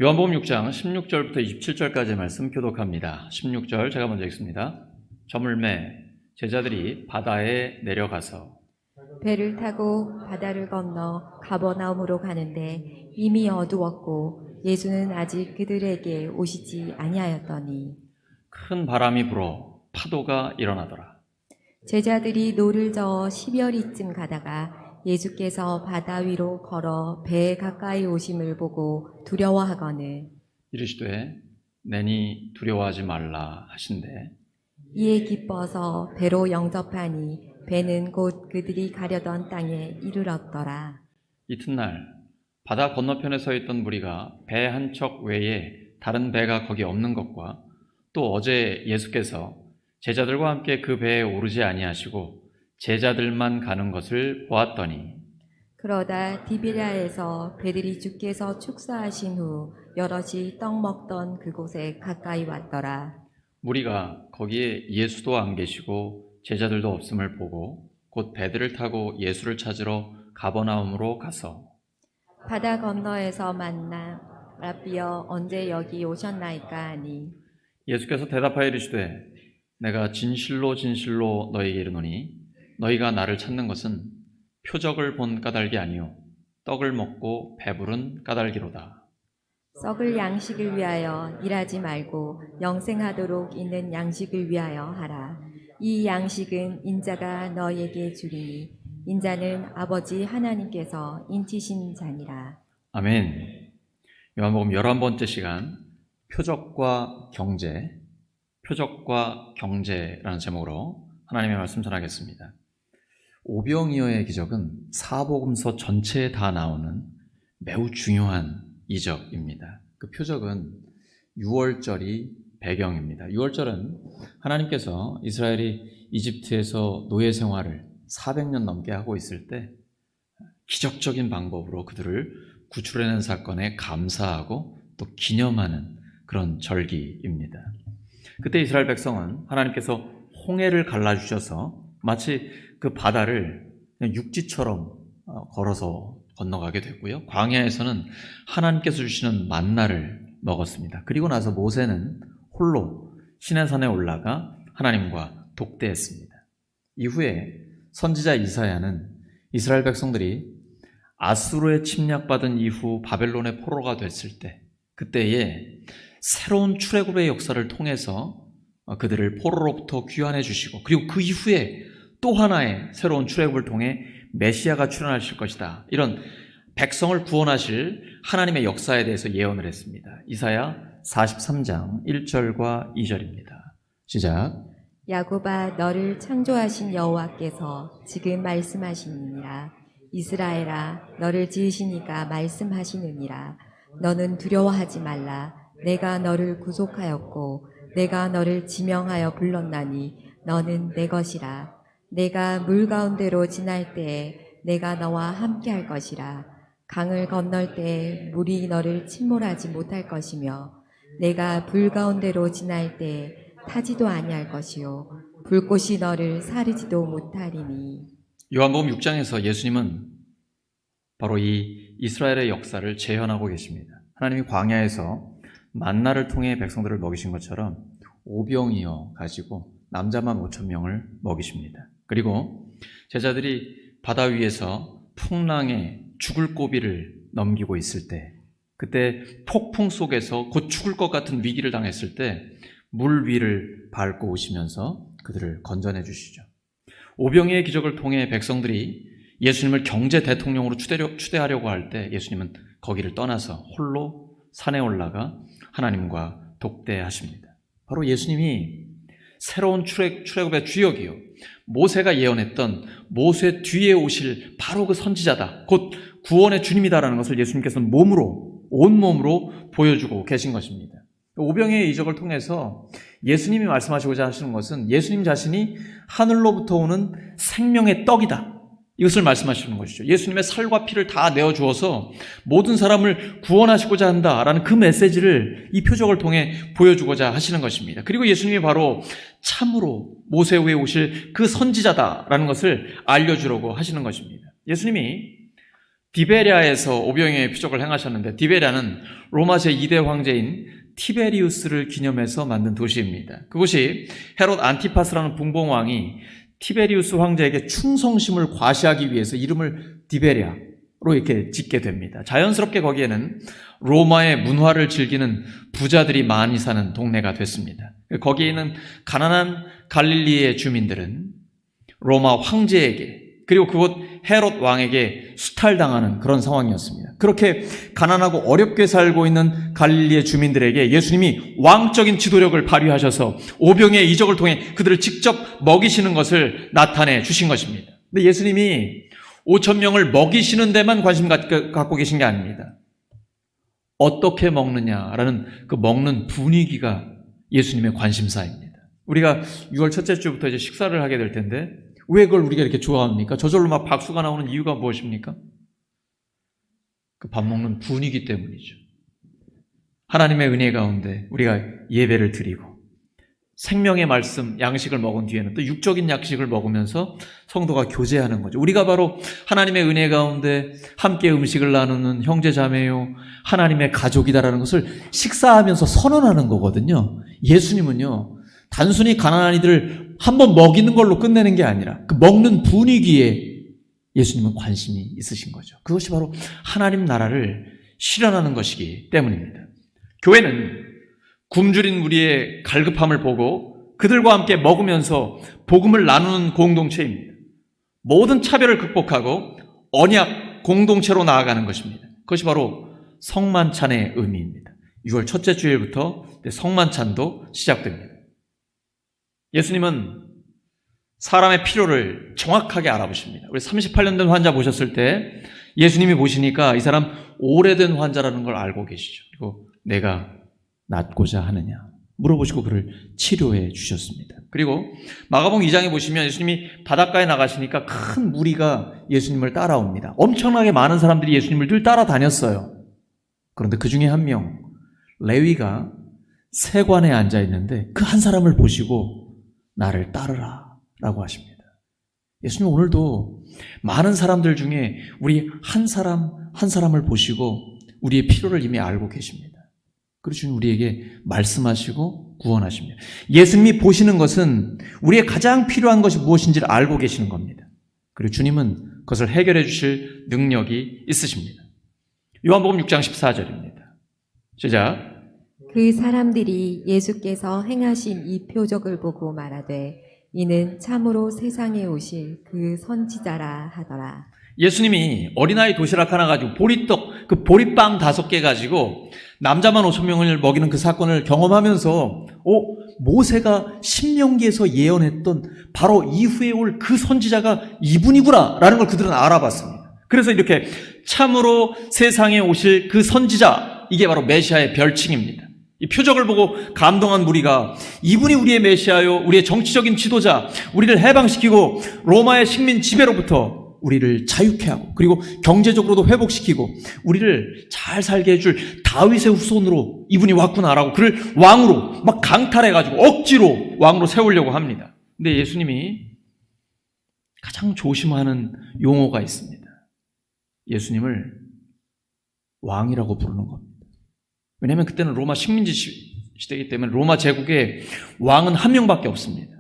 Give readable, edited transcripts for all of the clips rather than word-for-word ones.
요한복음 6장 16절부터 27절까지의 말씀 교독합니다. 16절 제가 먼저 읽습니다. 저물매 제자들이 바다에 내려가서 배를 타고 바다를 건너 가버나움으로 가는데 이미 어두웠고 예수는 아직 그들에게 오시지 아니하였더니 큰 바람이 불어 파도가 일어나더라. 제자들이 노를 저어 10여리쯤 가다가 예수께서 바다 위로 걸어 배에 가까이 오심을 보고 두려워하거늘 이르시되 내니 두려워하지 말라 하신대 이에 기뻐서 배로 영접하니 배는 곧 그들이 가려던 땅에 이르렀더라. 이튿날 바다 건너편에 서 있던 무리가 배 한 척 외에 다른 배가 거기 없는 것과 또 어제 예수께서 제자들과 함께 그 배에 오르지 아니하시고 제자들만 가는 것을 보았더니 그러다 디비랴에서 배들이 주께서 축사하신 후 여럿이 떡 먹던 그곳에 가까이 왔더라. 무리가 거기에 예수도 안 계시고 제자들도 없음을 보고 곧 배들을 타고 예수를 찾으러 가버나움으로 가서 바다 건너에서 만나 라비여 언제 여기 오셨나이까 하니 예수께서 대답하여 이르시되 내가 진실로 진실로 너희에게 이르노니 너희가 나를 찾는 것은 표적을 본 까닭이 아니요 떡을 먹고 배부른 까닭이로다. 썩을 양식을 위하여 일하지 말고 영생하도록 있는 양식을 위하여 하라. 이 양식은 인자가 너희에게 주리니 인자는 아버지 하나님께서 인치신 자니라. 아멘. 요한복음 11번째 시간 표적과 경제라는 제목으로 하나님의 말씀 전하겠습니다. 오병이어의 기적은 사복음서 전체에 다 나오는 매우 중요한 이적입니다. 그 표적은 유월절이 배경입니다. 유월절은 하나님께서 이스라엘이 이집트에서 노예 생활을 400년 넘게 하고 있을 때 기적적인 방법으로 그들을 구출해낸 사건에 감사하고 또 기념하는 그런 절기입니다. 그때 이스라엘 백성은 하나님께서 홍해를 갈라주셔서 마치 그 바다를 그냥 육지처럼 걸어서 건너가게 됐고요. 광야에서는 하나님께서 주시는 만나를 먹었습니다. 그리고 나서 모세는 홀로 시내산에 올라가 하나님과 독대했습니다. 이후에 선지자 이사야는 이스라엘 백성들이 아수르에 침략받은 이후 바벨론의 포로가 됐을 때 그때에 새로운 출애굽의 역사를 통해서 그들을 포로로부터 귀환해 주시고 그리고 그 이후에 또 하나의 새로운 출애굽을 통해 메시아가 출현하실 것이다. 이런 백성을 구원하실 하나님의 역사에 대해서 예언을 했습니다. 이사야 43장 1절과 2절입니다. 시작. 야곱아 너를 창조하신 여호와께서 지금 말씀하시느니라. 이스라엘아 너를 지으시니까 말씀하시느니라. 너는 두려워하지 말라. 내가 너를 구속하였고 내가 너를 지명하여 불렀나니 너는 내 것이라. 내가 물 가운데로 지날 때에 내가 너와 함께 할 것이라. 강을 건널 때에 물이 너를 침몰하지 못할 것이며 내가 불 가운데로 지날 때에 타지도 아니할 것이요 불꽃이 너를 사르지도 못하리니. 요한복음 6장에서 예수님은 바로 이 이스라엘의 역사를 재현하고 계십니다. 하나님이 광야에서 만나를 통해 백성들을 먹이신 것처럼 오병이어 가지고 남자만 5,000명을 먹이십니다. 그리고 제자들이 바다 위에서 풍랑에 죽을 고비를 넘기고 있을 때 그때 폭풍 속에서 곧 죽을 것 같은 위기를 당했을 때 물 위를 밟고 오시면서 그들을 건져내 주시죠. 오병이어의 기적을 통해 백성들이 예수님을 경제 대통령으로 추대하려고 할 때 예수님은 거기를 떠나서 홀로 산에 올라가 하나님과 독대하십니다. 바로 예수님이 새로운 출애굽의 주역이요 모세가 예언했던 모세 뒤에 오실 바로 그 선지자다. 곧 구원의 주님이다라는 것을 예수님께서는 온몸으로 보여주고 계신 것입니다. 오병이어의 이적을 통해서 예수님이 말씀하시고자 하시는 것은 예수님 자신이 하늘로부터 오는 생명의 떡이다. 이것을 말씀하시는 것이죠. 예수님의 살과 피를 다 내어주어서 모든 사람을 구원하시고자 한다라는 그 메시지를 이 표적을 통해 보여주고자 하시는 것입니다. 그리고 예수님이 바로 참으로 모세 후에 오실 그 선지자다라는 것을 알려주려고 하시는 것입니다. 예수님이 디베리아에서 오병이어의 표적을 행하셨는데, 디베리아는 로마 제2대 황제인 티베리우스를 기념해서 만든 도시입니다. 그곳이 헤롯 안티파스라는 분봉왕이 티베리우스 황제에게 충성심을 과시하기 위해서 이름을 디베리아로 이렇게 짓게 됩니다. 자연스럽게 거기에는 로마의 문화를 즐기는 부자들이 많이 사는 동네가 됐습니다. 거기에 있는 가난한 갈릴리의 주민들은 로마 황제에게, 그리고 그곳 헤롯 왕에게 수탈당하는 그런 상황이었습니다. 그렇게 가난하고 어렵게 살고 있는 갈릴리의 주민들에게 예수님이 왕적인 지도력을 발휘하셔서 오병이의 이적을 통해 그들을 직접 먹이시는 것을 나타내 주신 것입니다. 근데 예수님이 5,000명을 먹이시는 데만 관심 갖고 계신 게 아닙니다. 어떻게 먹느냐라는 그 먹는 분위기가 예수님의 관심사입니다. 우리가 6월 첫째 주부터 이제 식사를 하게 될 텐데, 왜 그걸 우리가 이렇게 좋아합니까? 저절로 막 박수가 나오는 이유가 무엇입니까? 그 밥 먹는 분위기 때문이죠. 하나님의 은혜 가운데 우리가 예배를 드리고 생명의 말씀, 양식을 먹은 뒤에는 또 육적인 양식을 먹으면서 성도가 교제하는 거죠. 우리가 바로 하나님의 은혜 가운데 함께 음식을 나누는 형제자매요, 하나님의 가족이다라는 것을 식사하면서 선언하는 거거든요. 예수님은요, 단순히 가난한 이들을 한번 먹이는 걸로 끝내는 게 아니라 그 먹는 분위기에 예수님은 관심이 있으신 거죠. 그것이 바로 하나님 나라를 실현하는 것이기 때문입니다. 교회는 굶주린 무리의 갈급함을 보고 그들과 함께 먹으면서 복음을 나누는 공동체입니다. 모든 차별을 극복하고 언약 공동체로 나아가는 것입니다. 그것이 바로 성만찬의 의미입니다. 6월 첫째 주일부터 성만찬도 시작됩니다. 예수님은 사람의 필요를 정확하게 알아보십니다. 우리 38년 된 환자 보셨을 때 예수님이 보시니까 이 사람 오래된 환자라는 걸 알고 계시죠. 그리고 내가 낫고자 하느냐 물어보시고 그를 치료해 주셨습니다. 그리고 마가복음 2장에 보시면 예수님이 바닷가에 나가시니까 큰 무리가 예수님을 따라옵니다. 엄청나게 많은 사람들이 예수님을 늘 따라다녔어요. 그런데 그 중에 한 명, 레위가 세관에 앉아 있는데 그 한 사람을 보시고 나를 따르라 라고 하십니다. 예수님 오늘도 많은 사람들 중에 우리 한 사람을 보시고 우리의 필요를 이미 알고 계십니다. 그리고 주님 우리에게 말씀하시고 구원하십니다. 예수님이 보시는 것은 우리의 가장 필요한 것이 무엇인지를 알고 계시는 겁니다. 그리고 주님은 그것을 해결해 주실 능력이 있으십니다. 요한복음 6장 14절입니다. 시작. 그 사람들이 예수께서 행하신 이 표적을 보고 말하되 이는 참으로 세상에 오실 그 선지자라 하더라. 예수님이 어린아이 도시락 하나 가지고 보리떡, 그 보리빵 5개 가지고 남자만 5,000명을 먹이는 그 사건을 경험하면서 모세가 신명기에서 예언했던 바로 이후에 올 그 선지자가 이분이구나 라는 걸 그들은 알아봤습니다. 그래서 이렇게 참으로 세상에 오실 그 선지자, 이게 바로 메시아의 별칭입니다. 이 표적을 보고 감동한 무리가 이분이 우리의 메시아요, 우리의 정치적인 지도자, 우리를 해방시키고 로마의 식민 지배로부터 우리를 자유케 하고 그리고 경제적으로도 회복시키고 우리를 잘 살게 해줄 다윗의 후손으로 이분이 왔구나라고 그를 왕으로 막 강탈해가지고 억지로 왕으로 세우려고 합니다. 근데 예수님이 가장 조심하는 용어가 있습니다. 예수님을 왕이라고 부르는 겁니다. 왜냐하면 그때는 로마 식민지 시대이기 때문에 로마 제국에 왕은 한 명밖에 없습니다.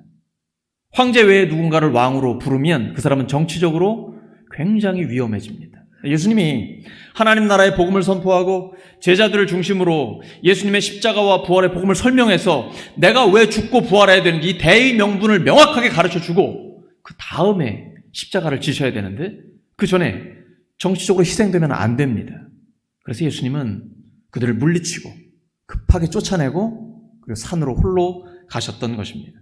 황제 외에 누군가를 왕으로 부르면 그 사람은 정치적으로 굉장히 위험해집니다. 예수님이 하나님 나라의 복음을 선포하고 제자들을 중심으로 예수님의 십자가와 부활의 복음을 설명해서 내가 왜 죽고 부활해야 되는지 이 대의 명분을 명확하게 가르쳐주고 그 다음에 십자가를 지셔야 되는데 그 전에 정치적으로 희생되면 안 됩니다. 그래서 예수님은 그들을 물리치고 급하게 쫓아내고 그리고 산으로 홀로 가셨던 것입니다.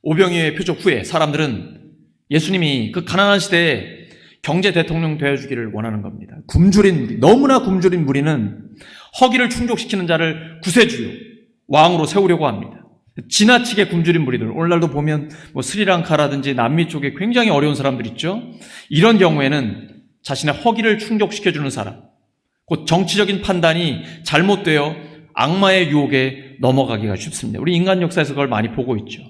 오병이어의 표적 후에 사람들은 예수님이 그 가난한 시대에 경제 대통령 되어주기를 원하는 겁니다. 굶주린 무리, 너무나 굶주린 무리는 허기를 충족시키는 자를 구세주요, 왕으로 세우려고 합니다. 지나치게 굶주린 무리들, 오늘날도 보면 스리랑카라든지 남미 쪽에 굉장히 어려운 사람들 있죠. 이런 경우에는 자신의 허기를 충족시켜주는 사람, 곧 정치적인 판단이 잘못되어 악마의 유혹에 넘어가기가 쉽습니다. 우리 인간 역사에서 그걸 많이 보고 있죠.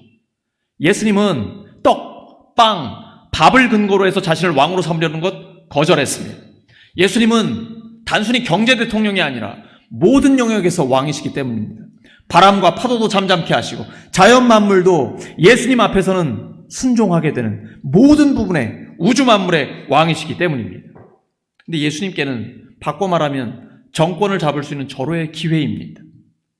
예수님은 떡, 빵, 밥을 근거로 해서 자신을 왕으로 삼으려는 것 거절했습니다. 예수님은 단순히 경제 대통령이 아니라 모든 영역에서 왕이시기 때문입니다. 바람과 파도도 잠잠케 하시고 자연 만물도 예수님 앞에서는 순종하게 되는 모든 부분에 우주 만물의 왕이시기 때문입니다. 근데 예수님께는 바꿔 말하면 정권을 잡을 수 있는 절호의 기회입니다.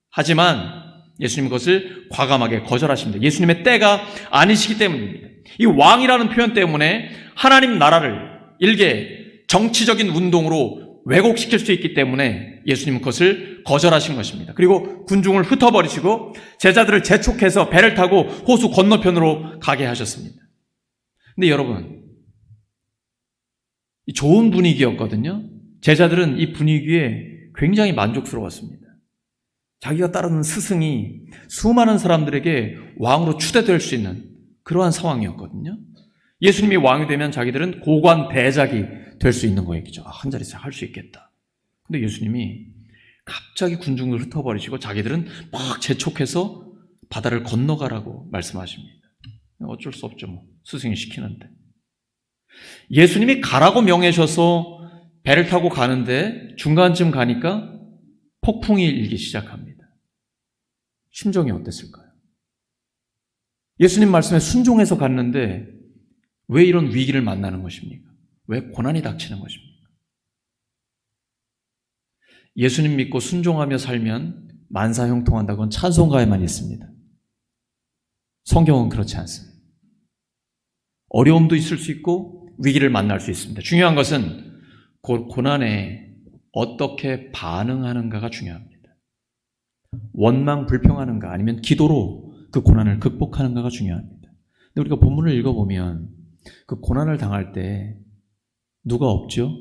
하지만 예수님은 그것을 과감하게 거절하십니다. 예수님의 때가 아니시기 때문입니다. 이 왕이라는 표현 때문에 하나님 나라를 일개 정치적인 운동으로 왜곡시킬 수 있기 때문에 예수님은 그것을 거절하신 것입니다. 그리고 군중을 흩어버리시고 제자들을 재촉해서 배를 타고 호수 건너편으로 가게 하셨습니다. 근데 여러분, 좋은 분위기였거든요. 제자들은 이 분위기에 굉장히 만족스러웠습니다. 자기가 따르는 스승이 수많은 사람들에게 왕으로 추대될 수 있는 그러한 상황이었거든요. 예수님이 왕이 되면 자기들은 고관 대작이 될 수 있는 거였죠. 한 자리에서 할 수 있겠다. 근데 예수님이 갑자기 군중을 흩어버리시고 자기들은 막 재촉해서 바다를 건너가라고 말씀하십니다. 어쩔 수 없죠. 뭐. 스승이 시키는데. 예수님이 가라고 명하셔서 배를 타고 가는데 중간쯤 가니까 폭풍이 일기 시작합니다. 심정이 어땠을까요? 예수님 말씀에 순종해서 갔는데 왜 이런 위기를 만나는 것입니까? 왜 고난이 닥치는 것입니까? 예수님 믿고 순종하며 살면 만사형통한다고는 찬송가에만 있습니다. 성경은 그렇지 않습니다. 어려움도 있을 수 있고 위기를 만날 수 있습니다. 중요한 것은 고난에 어떻게 반응하는가가 중요합니다. 원망 불평하는가 아니면 기도로 그 고난을 극복하는가가 중요합니다. 근데 우리가 본문을 읽어보면 그 고난을 당할 때 누가 없죠?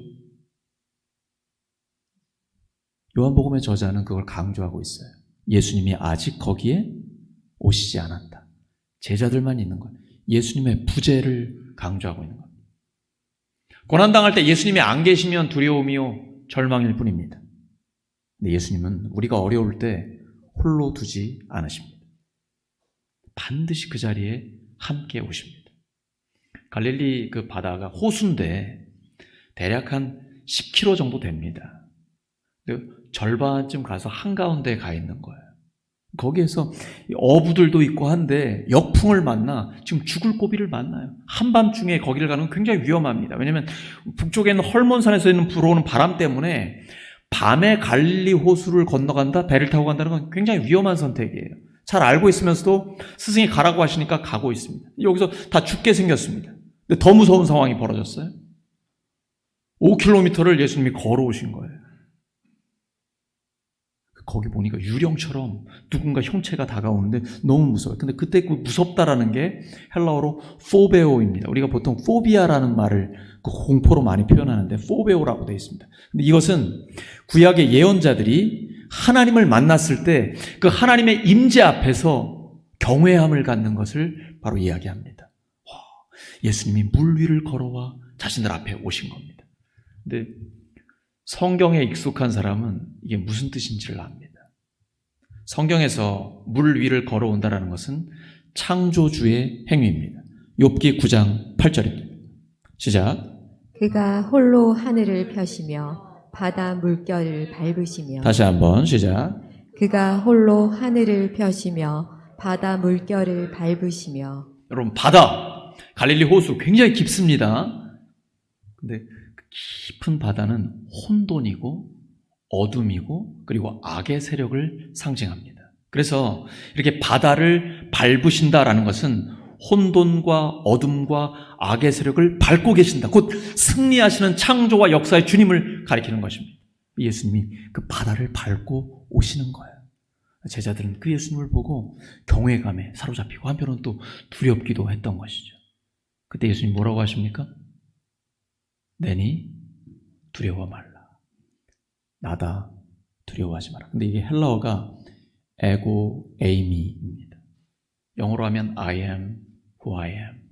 요한복음의 저자는 그걸 강조하고 있어요. 예수님이 아직 거기에 오시지 않았다. 제자들만 있는 것. 예수님의 부재를 강조하고 있는 것. 고난당할 때 예수님이 안 계시면 두려움이요 절망일 뿐입니다. 근데 예수님은 우리가 어려울 때 홀로 두지 않으십니다. 반드시 그 자리에 함께 오십니다. 갈릴리 그 바다가 호수인데 대략 한 10km 정도 됩니다. 절반쯤 가서 한가운데에 가 있는 거예요. 거기에서 어부들도 있고 한데 역풍을 만나 지금 죽을 고비를 만나요. 한밤중에 거기를 가는 건 굉장히 위험합니다. 왜냐하면 북쪽에 있는 헐몬산에서 있는 불어오는 바람 때문에 밤에 갈릴리 호수를 건너간다, 배를 타고 간다는 건 굉장히 위험한 선택이에요. 잘 알고 있으면서도 스승이 가라고 하시니까 가고 있습니다. 여기서 다 죽게 생겼습니다. 근데 더 무서운 상황이 벌어졌어요. 5km를 예수님이 걸어오신 거예요. 거기 보니까 유령처럼 누군가 형체가 다가오는데 너무 무서워요. 근데 그때 그 무섭다라는 게 헬라어로 포베오입니다. 우리가 보통 포비아라는 말을 그 공포로 많이 표현하는데 포베오라고 되어 있습니다. 근데 이것은 구약의 예언자들이 하나님을 만났을 때 그 하나님의 임재 앞에서 경외함을 갖는 것을 바로 이야기합니다. 예수님이 물 위를 걸어와 자신들 앞에 오신 겁니다. 근데 성경에 익숙한 사람은 이게 무슨 뜻인지를 압니다. 성경에서 물 위를 걸어온다는 것은 창조주의 행위입니다. 욥기 9장 8절입니다. 시작. 그가 홀로 하늘을 펴시며 바다 물결을 밟으시며. 다시 한번 시작. 그가 홀로 하늘을 펴시며 바다 물결을 밟으시며. 여러분, 바다, 갈릴리 호수 굉장히 깊습니다. 근데 깊은 바다는 혼돈이고 어둠이고 그리고 악의 세력을 상징합니다. 그래서 이렇게 바다를 밟으신다라는 것은 혼돈과 어둠과 악의 세력을 밟고 계신다. 곧 승리하시는 창조와 역사의 주님을 가리키는 것입니다. 예수님이 그 바다를 밟고 오시는 거예요. 제자들은 그 예수님을 보고 경외감에 사로잡히고 한편으로는 또 두렵기도 했던 것이죠. 그때 예수님 뭐라고 하십니까? 내니 두려워 말라. 나다 두려워하지 마라. 근데 이게 헬라어가 에고 에이미입니다. 영어로 하면 I am who I am.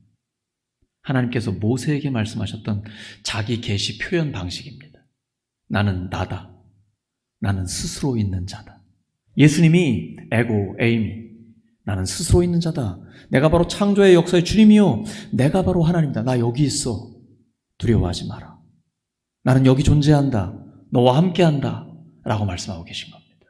하나님께서 모세에게 말씀하셨던 자기 계시 표현 방식입니다. 나는 나다. 나는 스스로 있는 자다. 예수님이 에고 에이미. 나는 스스로 있는 자다. 내가 바로 창조의 역사의 주님이요. 내가 바로 하나님이다. 나 여기 있어. 두려워하지 마라. 나는 여기 존재한다. 너와 함께한다. 라고 말씀하고 계신 겁니다.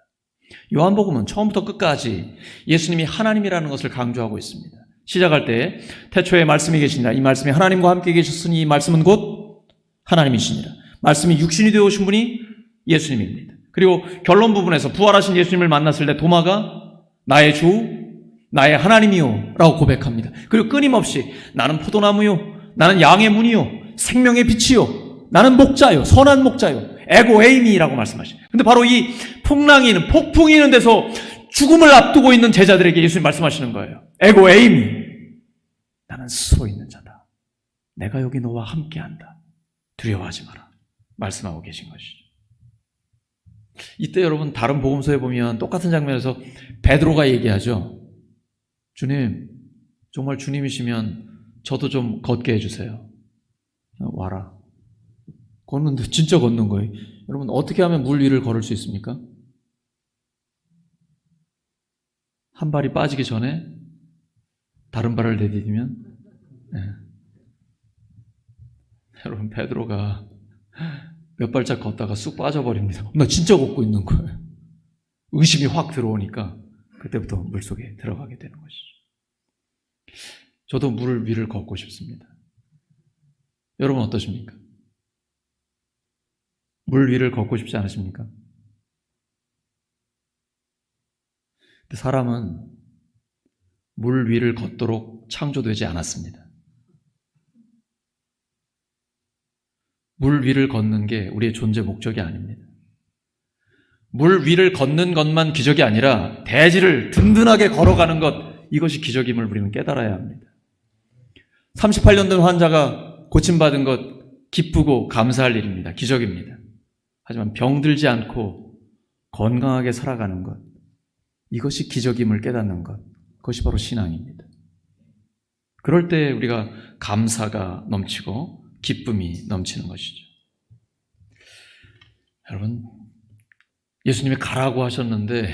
요한복음은 처음부터 끝까지 예수님이 하나님이라는 것을 강조하고 있습니다. 시작할 때 태초에 말씀이 계시니라. 이 말씀이 하나님과 함께 계셨으니 이 말씀은 곧 하나님이시니라. 말씀이 육신이 되어 오신 분이 예수님입니다. 그리고 결론 부분에서 부활하신 예수님을 만났을 때 도마가 나의 주, 나의 하나님이요 라고 고백합니다. 그리고 끊임없이 나는 포도나무요, 나는 양의 문이요, 생명의 빛이요, 나는 목자요, 선한 목자요, 에고 에이미라고 말씀하시죠. 근데 바로 이 폭풍이 있는 데서 죽음을 앞두고 있는 제자들에게 예수님 말씀하시는 거예요. 에고 에이미, 나는 스스로 있는 자다. 내가 여기 너와 함께한다. 두려워하지 마라. 말씀하고 계신 것이죠. 이때 여러분 다른 복음서에 보면 똑같은 장면에서 베드로가 얘기하죠. 주님, 정말 주님이시면 저도 좀 걷게 해주세요. 와라. 걷는데 진짜 걷는 거예요. 여러분 어떻게 하면 물 위를 걸을 수 있습니까? 한 발이 빠지기 전에 다른 발을 내디디면 네. 여러분 베드로가 몇 발짝 걷다가 쑥 빠져버립니다. 나 진짜 걷고 있는 거예요. 의심이 확 들어오니까 그때부터 물속에 들어가게 되는 것이죠. 저도 물 위를 걷고 싶습니다. 여러분 어떠십니까? 물 위를 걷고 싶지 않으십니까? 근데 사람은 물 위를 걷도록 창조되지 않았습니다. 물 위를 걷는 게 우리의 존재 목적이 아닙니다. 물 위를 걷는 것만 기적이 아니라 대지를 든든하게 걸어가는 것, 이것이 기적임을 우리는 깨달아야 합니다. 38년 된 환자가 고침받은 것 기쁘고 감사할 일입니다. 기적입니다. 하지만 병들지 않고 건강하게 살아가는 것, 이것이 기적임을 깨닫는 것, 그것이 바로 신앙입니다. 그럴 때 우리가 감사가 넘치고 기쁨이 넘치는 것이죠. 여러분, 예수님이 가라고 하셨는데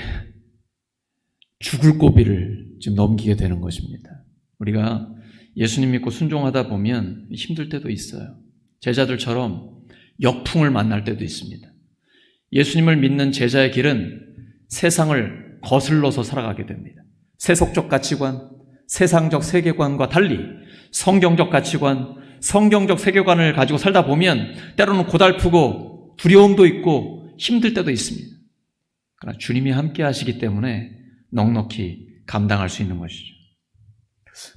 죽을 고비를 지금 넘기게 되는 것입니다. 우리가 예수님 믿고 순종하다 보면 힘들 때도 있어요. 제자들처럼 역풍을 만날 때도 있습니다. 예수님을 믿는 제자의 길은 세상을 거슬러서 살아가게 됩니다. 세속적 가치관, 세상적 세계관과 달리 성경적 가치관, 성경적 세계관을 가지고 살다 보면 때로는 고달프고 두려움도 있고 힘들 때도 있습니다. 그러나 주님이 함께 하시기 때문에 넉넉히 감당할 수 있는 것이죠.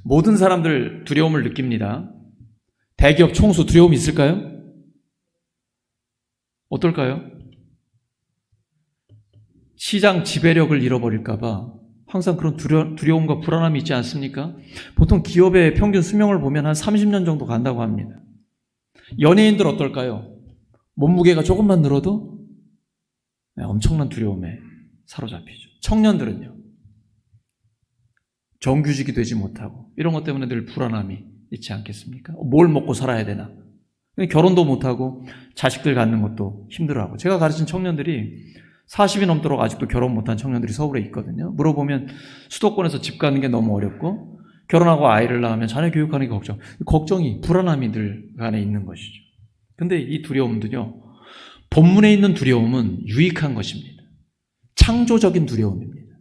모든 사람들 두려움을 느낍니다. 대기업 총수 두려움이 있을까요? 어떨까요? 시장 지배력을 잃어버릴까 봐 항상 그런 두려움과 불안함이 있지 않습니까? 보통 기업의 평균 수명을 보면 한 30년 정도 간다고 합니다. 연예인들 어떨까요? 몸무게가 조금만 늘어도 엄청난 두려움에 사로잡히죠. 청년들은요, 정규직이 되지 못하고 이런 것 때문에 늘 불안함이 있지 않겠습니까? 뭘 먹고 살아야 되나? 결혼도 못하고 자식들 갖는 것도 힘들어하고. 제가 가르친 청년들이 40이 넘도록 아직도 결혼 못한 청년들이 서울에 있거든요. 물어보면 수도권에서 집 가는 게 너무 어렵고 결혼하고 아이를 낳으면 자녀 교육하는 게 걱정이, 불안함이 늘 안에 있는 것이죠. 근데 이 두려움도요, 본문에 있는 두려움은 유익한 것입니다. 창조적인 두려움입니다.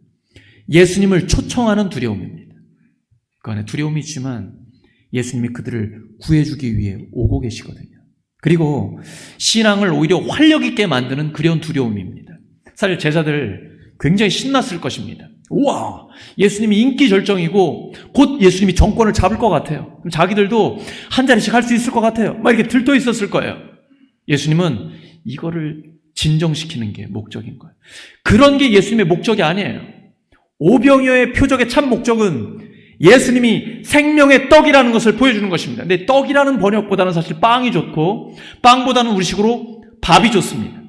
예수님을 초청하는 두려움입니다. 그 안에 두려움이 있지만 예수님이 그들을 구해주기 위해 오고 계시거든요. 그리고 신앙을 오히려 활력 있게 만드는 그런 두려움입니다. 사실 제자들 굉장히 신났을 것입니다. 우와, 예수님이 인기 절정이고 곧 예수님이 정권을 잡을 것 같아요. 그럼 자기들도 한 자리씩 할 수 있을 것 같아요. 막 이렇게 들떠 있었을 거예요. 예수님은 이거를 진정시키는 게 목적인 거예요. 그런 게 예수님의 목적이 아니에요. 오병이어의 표적의 참 목적은 예수님이 생명의 떡이라는 것을 보여주는 것입니다. 근데 떡이라는 번역보다는 사실 빵이 좋고 빵보다는 우리식으로 밥이 좋습니다.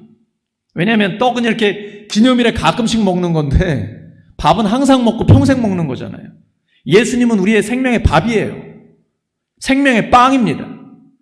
왜냐하면 떡은 이렇게 기념일에 가끔씩 먹는 건데 밥은 항상 먹고 평생 먹는 거잖아요. 예수님은 우리의 생명의 밥이에요. 생명의 빵입니다.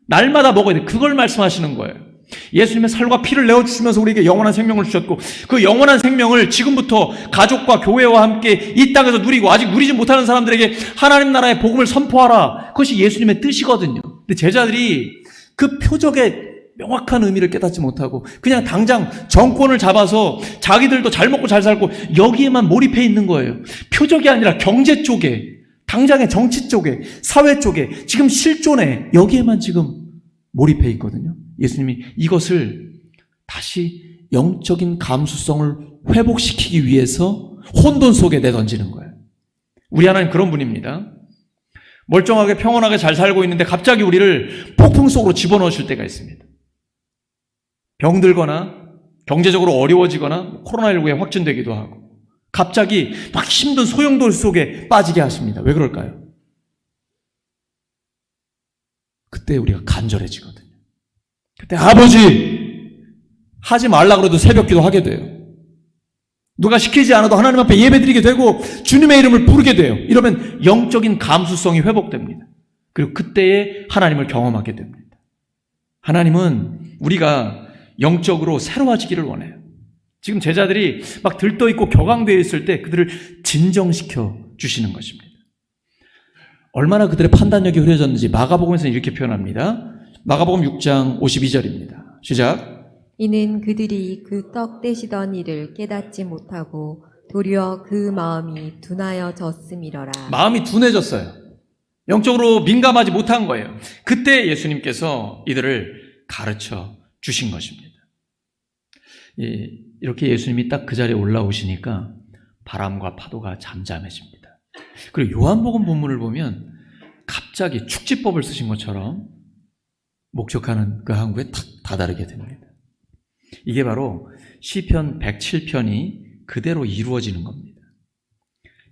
날마다 먹어야 돼. 그걸 말씀하시는 거예요. 예수님의 살과 피를 내어주시면서 우리에게 영원한 생명을 주셨고 그 영원한 생명을 지금부터 가족과 교회와 함께 이 땅에서 누리고 아직 누리지 못하는 사람들에게 하나님 나라의 복음을 선포하라. 그것이 예수님의 뜻이거든요. 근데 제자들이 그 표적의 명확한 의미를 깨닫지 못하고 그냥 당장 정권을 잡아서 자기들도 잘 먹고 잘 살고 여기에만 몰입해 있는 거예요. 표적이 아니라 경제 쪽에, 당장의 정치 쪽에, 사회 쪽에, 지금 실존에 여기에만 지금 몰입해 있거든요. 예수님이 이것을 다시 영적인 감수성을 회복시키기 위해서 혼돈 속에 내던지는 거예요. 우리 하나님 그런 분입니다. 멀쩡하게 평온하게 잘 살고 있는데 갑자기 우리를 폭풍 속으로 집어넣으실 때가 있습니다. 병들거나 경제적으로 어려워지거나 코로나19에 확진되기도 하고 갑자기 막 힘든 소용돌이 속에 빠지게 하십니다. 왜 그럴까요? 그때 우리가 간절해지거든요. 그때 아버지 하지 말라 그래도 새벽기도 하게 돼요. 누가 시키지 않아도 하나님 앞에 예배드리게 되고 주님의 이름을 부르게 돼요. 이러면 영적인 감수성이 회복됩니다. 그리고 그때에 하나님을 경험하게 됩니다. 하나님은 우리가 영적으로 새로워지기를 원해요. 지금 제자들이 막 들떠있고 격앙되어 있을 때 그들을 진정시켜 주시는 것입니다. 얼마나 그들의 판단력이 흐려졌는지 마가복음에서는 이렇게 표현합니다. 마가복음 6장 52절입니다. 시작. 이는 그들이 그 떡 떼시던 일을 깨닫지 못하고 도리어 그 마음이 둔하여졌음이러라. 마음이 둔해졌어요. 영적으로 민감하지 못한 거예요. 그때 예수님께서 이들을 가르쳐 주신 것입니다. 이렇게 예수님이 딱 그 자리에 올라오시니까 바람과 파도가 잠잠해집니다. 그리고 요한복음 본문을 보면 갑자기 축지법을 쓰신 것처럼 목적하는 그 항구에 탁 다다르게 됩니다. 이게 바로 시편 107편이 그대로 이루어지는 겁니다.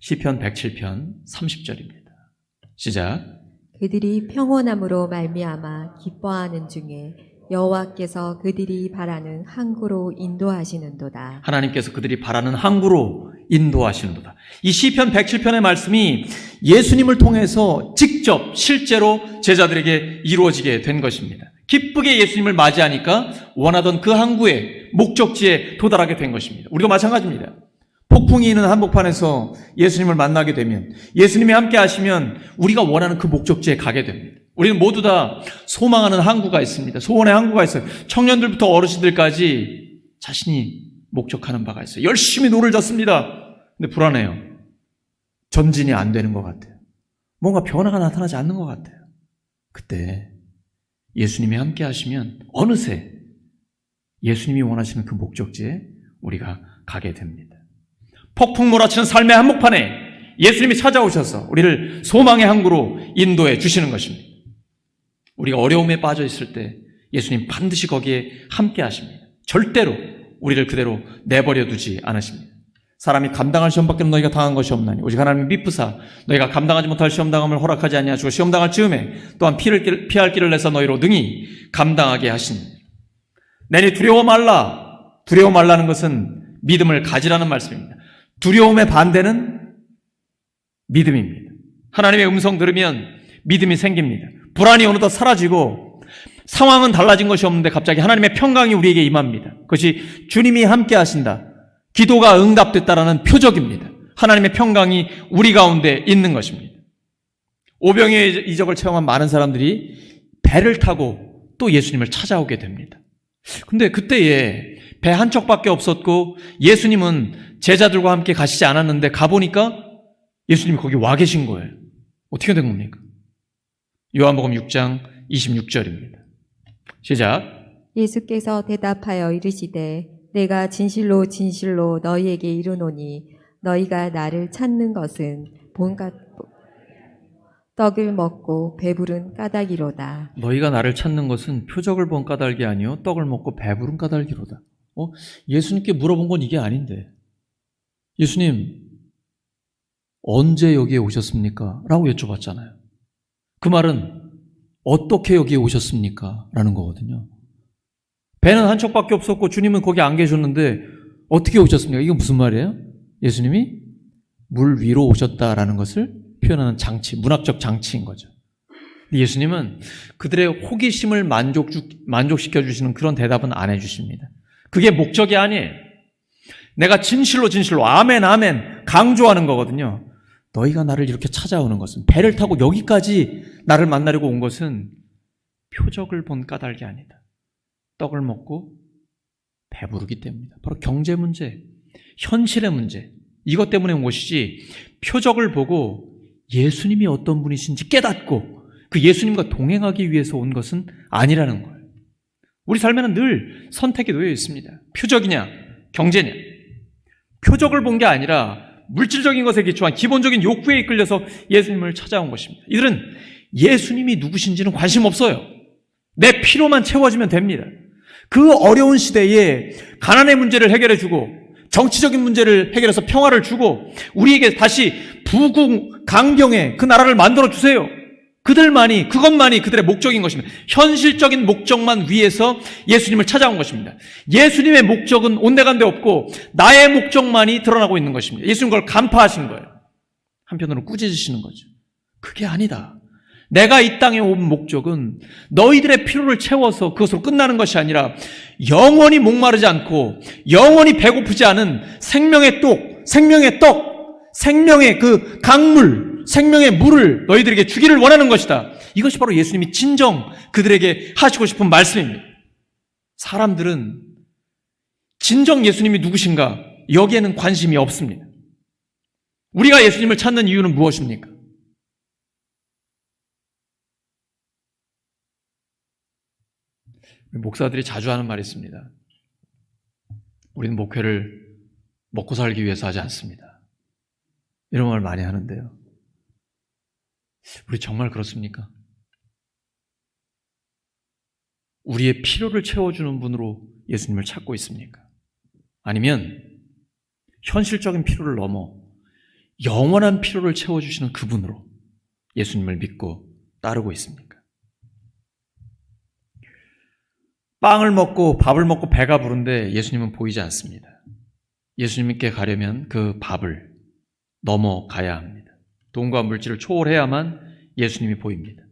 시편 107편 30절입니다. 시작. 그들이 평온함으로 말미암아 기뻐하는 중에 여호와께서 그들이 바라는 항구로 인도하시는도다. 하나님께서 그들이 바라는 항구로 인도하시는도다. 이 시편 107편의 말씀이 예수님을 통해서 직접 실제로 제자들에게 이루어지게 된 것입니다. 기쁘게 예수님을 맞이하니까 원하던 그 항구에 목적지에 도달하게 된 것입니다. 우리도 마찬가지입니다. 폭풍이 있는 한복판에서 예수님을 만나게 되면 예수님이 함께 하시면 우리가 원하는 그 목적지에 가게 됩니다. 우리는 모두 다 소망하는 항구가 있습니다. 소원의 항구가 있어요. 청년들부터 어르신들까지 자신이 목적하는 바가 있어요. 열심히 노를 졌습니다. 근데 불안해요. 전진이 안 되는 것 같아요. 뭔가 변화가 나타나지 않는 것 같아요. 그때 예수님이 함께 하시면 어느새 예수님이 원하시는 그 목적지에 우리가 가게 됩니다. 폭풍 몰아치는 삶의 한복판에 예수님이 찾아오셔서 우리를 소망의 항구로 인도해 주시는 것입니다. 우리가 어려움에 빠져 있을 때 예수님 반드시 거기에 함께 하십니다. 절대로 우리를 그대로 내버려 두지 않으십니다. 사람이 감당할 시험밖에 너희가 당한 것이 없나니 오직 하나님의 미쁘사 너희가 감당하지 못할 시험당함을 허락하지 아니하시고 시험당할 즈음에 또한 피할 길을 내서 너희로 능히 감당하게 하시니 내니 두려워 말라. 두려워 말라는 것은 믿음을 가지라는 말씀입니다. 두려움의 반대는 믿음입니다. 하나님의 음성 들으면 믿음이 생깁니다. 불안이 어느덧 사라지고 상황은 달라진 것이 없는데 갑자기 하나님의 평강이 우리에게 임합니다. 그것이 주님이 함께 하신다. 기도가 응답됐다라는 표적입니다. 하나님의 평강이 우리 가운데 있는 것입니다. 오병이의 이적을 체험한 많은 사람들이 배를 타고 또 예수님을 찾아오게 됩니다. 근데 그때에 배 한 척밖에 없었고 예수님은 제자들과 함께 가시지 않았는데 가보니까 예수님이 거기 와 계신 거예요. 어떻게 된 겁니까? 요한복음 6장 26절입니다. 시작. 예수께서 대답하여 이르시되 내가 진실로 진실로 너희에게 이르노니 너희가 나를 찾는 것은 떡을 먹고 배부른 까닭이로다. 너희가 나를 찾는 것은 표적을 본 까닭이 아니요 떡을 먹고 배부른 까닭이로다. 예수님께 물어본 건 이게 아닌데 예수님 언제 여기에 오셨습니까? 라고 여쭤봤잖아요. 그 말은 어떻게 여기에 오셨습니까? 라는 거거든요. 배는 한 척밖에 없었고 주님은 거기 안 계셨는데 어떻게 오셨습니까? 이건 무슨 말이에요? 예수님이 물 위로 오셨다라는 것을 표현하는 장치, 문학적 장치인 거죠. 예수님은 그들의 호기심을 만족시켜 주시는 그런 대답은 안 해주십니다. 그게 목적이 아니에요. 내가 진실로 진실로 아멘 아멘 강조하는 거거든요. 너희가 나를 이렇게 찾아오는 것은 배를 타고 여기까지 나를 만나려고 온 것은 표적을 본 까닭이 아니다. 떡을 먹고 배부르기 때문입니다. 바로 경제 문제, 현실의 문제, 이것 때문에 온 것이지 표적을 보고 예수님이 어떤 분이신지 깨닫고 그 예수님과 동행하기 위해서 온 것은 아니라는 거예요. 우리 삶에는 늘 선택이 놓여 있습니다. 표적이냐, 경제냐. 표적을 본 게 아니라 물질적인 것에 기초한 기본적인 욕구에 이끌려서 예수님을 찾아온 것입니다. 이들은 예수님이 누구신지는 관심 없어요. 내 필요만 채워지면 됩니다. 그 어려운 시대에 가난의 문제를 해결해주고 정치적인 문제를 해결해서 평화를 주고 우리에게 다시 부궁 강병의 그 나라를 만들어주세요. 그것만이 그들의 목적인 것입니다. 현실적인 목적만 위해서 예수님을 찾아온 것입니다. 예수님의 목적은 온데간데 없고 나의 목적만이 드러나고 있는 것입니다. 예수님 그걸 간파하신 거예요. 한편으로는 꾸짖으시는 거죠. 그게 아니다. 내가 이 땅에 온 목적은 너희들의 필요를 채워서 그것으로 끝나는 것이 아니라 영원히 목마르지 않고 영원히 배고프지 않은 생명의 떡, 생명의 그 강물, 생명의 물을 너희들에게 주기를 원하는 것이다. 이것이 바로 예수님이 진정 그들에게 하시고 싶은 말씀입니다. 사람들은 진정 예수님이 누구신가 여기에는 관심이 없습니다. 우리가 예수님을 찾는 이유는 무엇입니까? 목사들이 자주 하는 말이 있습니다. 우리는 목회를 먹고 살기 위해서 하지 않습니다. 이런 말 많이 하는데요. 우리 정말 그렇습니까? 우리의 필요를 채워주는 분으로 예수님을 찾고 있습니까? 아니면 현실적인 필요를 넘어 영원한 필요를 채워주시는 그분으로 예수님을 믿고 따르고 있습니까? 빵을 먹고 밥을 먹고 배가 부른데 예수님은 보이지 않습니다. 예수님께 가려면 그 밥을 넘어가야 합니다. 돈과 물질을 초월해야만 예수님이 보입니다.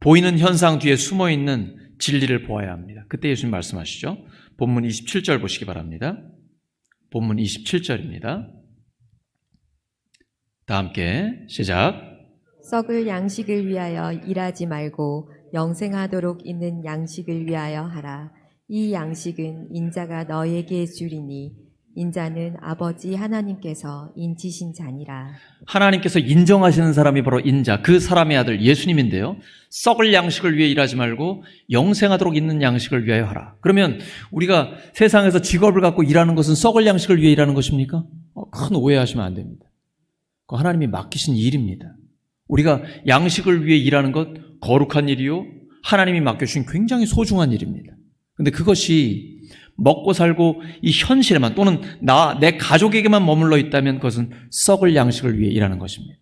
보이는 현상 뒤에 숨어있는 진리를 보아야 합니다. 그때 예수님 말씀하시죠. 본문 27절 보시기 바랍니다. 본문 27절입니다. 다 함께 시작. 썩을 양식을 위하여 일하지 말고 영생하도록 있는 양식을 위하여 하라. 이 양식은 인자가 너에게 주리니 인자는 아버지 하나님께서 인치신 자니라. 하나님께서 인정하시는 사람이 바로 인자, 그 사람의 아들 예수님인데요. 썩을 양식을 위해 일하지 말고 영생하도록 있는 양식을 위하여 하라. 그러면 우리가 세상에서 직업을 갖고 일하는 것은 썩을 양식을 위해 일하는 것입니까? 큰 오해하시면 안 됩니다. 그거 하나님이 맡기신 일입니다. 우리가 양식을 위해 일하는 것 거룩한 일이요, 하나님이 맡겨주신 굉장히 소중한 일입니다. 그런데 그것이 먹고 살고 이 현실에만 또는 내 가족에게만 머물러 있다면 그것은 썩을 양식을 위해 일하는 것입니다.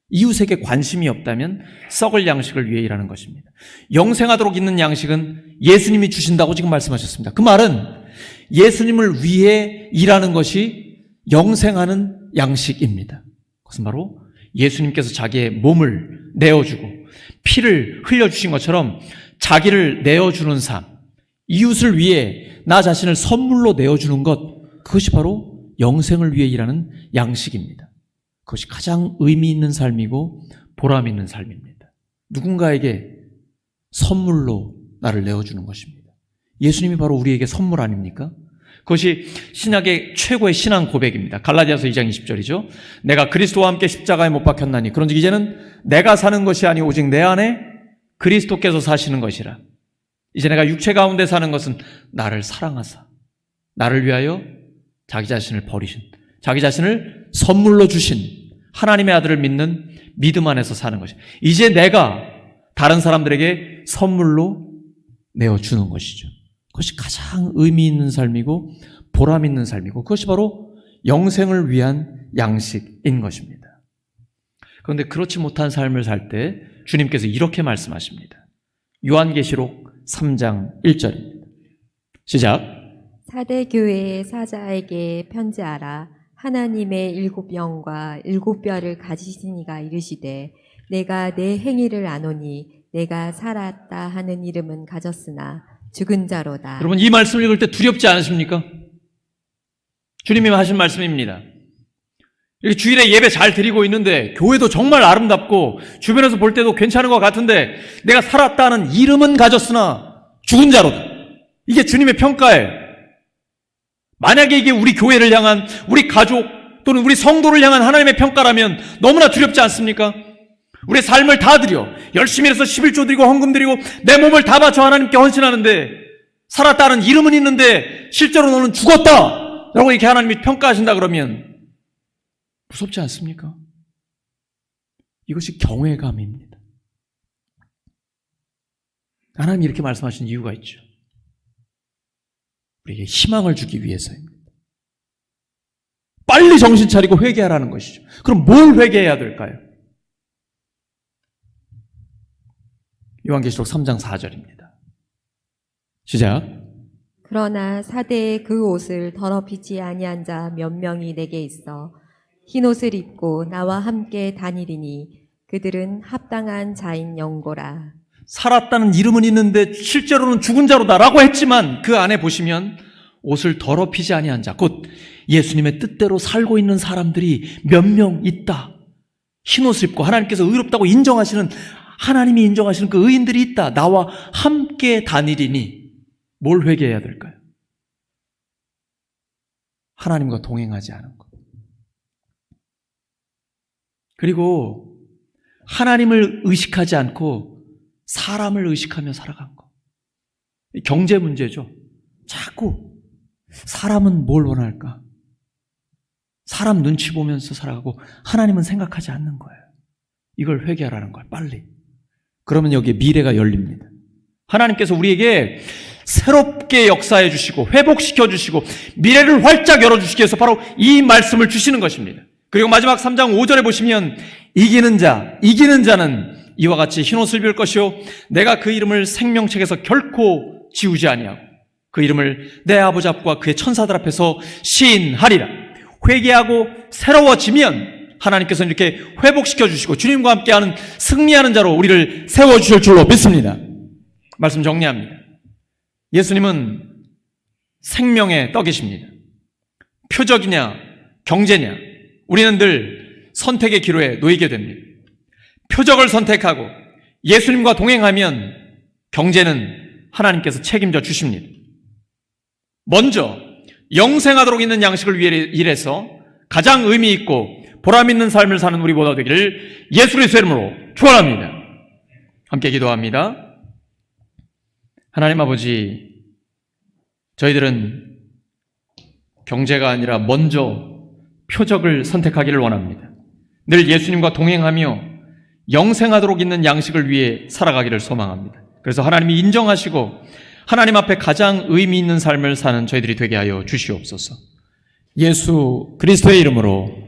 이웃에게 관심이 없다면 썩을 양식을 위해 일하는 것입니다. 영생하도록 있는 양식은 예수님이 주신다고 지금 말씀하셨습니다. 그 말은 예수님을 위해 일하는 것이 영생하는 양식입니다. 그것은 바로 예수님께서 자기의 몸을 내어주고 피를 흘려주신 것처럼 자기를 내어주는 삶, 이웃을 위해 나 자신을 선물로 내어주는 것, 그것이 바로 영생을 위해 일하는 양식입니다. 그것이 가장 의미 있는 삶이고 보람 있는 삶입니다. 누군가에게 선물로 나를 내어주는 것입니다. 예수님이 바로 우리에게 선물 아닙니까? 그것이 신약의 최고의 신앙 고백입니다. 갈라디아서 2장 20절이죠. 내가 그리스도와 함께 십자가에 못 박혔나니 그런즉 이제는 내가 사는 것이 아니 오직 내 안에 그리스도께서 사시는 것이라. 이제 내가 육체 가운데 사는 것은 나를 사랑하사 나를 위하여 자기 자신을 버리신, 자기 자신을 선물로 주신 하나님의 아들을 믿는 믿음 안에서 사는 것이죠. 이제 내가 다른 사람들에게 선물로 내어주는 것이죠. 그것이 가장 의미 있는 삶이고 보람 있는 삶이고 그것이 바로 영생을 위한 양식인 것입니다. 그런데 그렇지 못한 삶을 살 때 주님께서 이렇게 말씀하십니다. 요한계시록 3장 1절입니다. 시작. 사대 교회의 사자에게 편지하라. 하나님의 7영과 7뼈를 가지신 이가 이르시되 내가 내 행위를 아노니 내가 살았다 하는 이름은 가졌으나 죽은 자로다. 여러분 이 말씀을 읽을 때 두렵지 않으십니까? 주님이 하신 말씀입니다. 이렇게 주일에 예배 잘 드리고 있는데 교회도 정말 아름답고 주변에서 볼 때도 괜찮은 것 같은데 내가 살았다는 이름은 가졌으나 죽은 자로다. 이게 주님의 평가예요. 만약에 이게 우리 교회를 향한, 우리 가족 또는 우리 성도를 향한 하나님의 평가라면 너무나 두렵지 않습니까? 우리의 삶을 다 드려 열심히 해서 11조 드리고 헌금 드리고 내 몸을 다 바쳐 하나님께 헌신하는데 살았다는 이름은 있는데 실제로 너는 죽었다 라고 이렇게 하나님이 평가하신다 그러면 무섭지 않습니까? 이것이 경외감입니다. 하나님이 이렇게 말씀하신 이유가 있죠. 우리에게 희망을 주기 위해서입니다. 빨리 정신 차리고 회개하라는 것이죠. 그럼 뭘 회개해야 될까요? 요한계시록 3장 4절입니다. 시작. 그러나 사대의 그 옷을 더럽히지 아니한 자 몇 명이 내게 있어 흰 옷을 입고 나와 함께 다니리니 그들은 합당한 자인 영고라. 살았다는 이름은 있는데 실제로는 죽은 자로다라고 했지만 그 안에 보시면 옷을 더럽히지 아니한 자, 곧 예수님의 뜻대로 살고 있는 사람들이 몇 명 있다. 흰 옷을 입고 하나님께서 의롭다고 인정하시는, 하나님이 인정하시는 그 의인들이 있다. 나와 함께 다니리니 뭘 회개해야 될까요? 하나님과 동행하지 않은 것. 그리고 하나님을 의식하지 않고 사람을 의식하며 살아간 것. 경제 문제죠. 자꾸 사람은 뭘 원할까? 사람 눈치 보면서 살아가고 하나님은 생각하지 않는 거예요. 이걸 회개하라는 거예요. 빨리. 그러면 여기에 미래가 열립니다. 하나님께서 우리에게 새롭게 역사해 주시고 회복시켜 주시고 미래를 활짝 열어주시기 위해서 바로 이 말씀을 주시는 것입니다. 그리고 마지막 3장 5절에 보시면 이기는 자는 이와 같이 흰옷을 입을 것이요 내가 그 이름을 생명책에서 결코 지우지 아니하고 그 이름을 내 아버지 앞과 그의 천사들 앞에서 시인하리라. 회개하고 새로워지면 하나님께서는 이렇게 회복시켜 주시고 주님과 함께하는 승리하는 자로 우리를 세워주실 줄로 믿습니다. 말씀 정리합니다. 예수님은 생명의 떡이십니다. 표적이냐 경제냐 우리는 늘 선택의 기로에 놓이게 됩니다. 표적을 선택하고 예수님과 동행하면 경제는 하나님께서 책임져 주십니다. 먼저 영생하도록 있는 양식을 위해 일해서 가장 의미 있고 보람 있는 삶을 사는 우리 모두 되기를 예수 그리스도의 이름으로 축원합니다. 함께 기도합니다. 하나님 아버지, 저희들은 경제가 아니라 먼저 표적을 선택하기를 원합니다. 늘 예수님과 동행하며 영생하도록 있는 양식을 위해 살아가기를 소망합니다. 그래서 하나님이 인정하시고 하나님 앞에 가장 의미 있는 삶을 사는 저희들이 되게 하여 주시옵소서. 예수 그리스도의 이름으로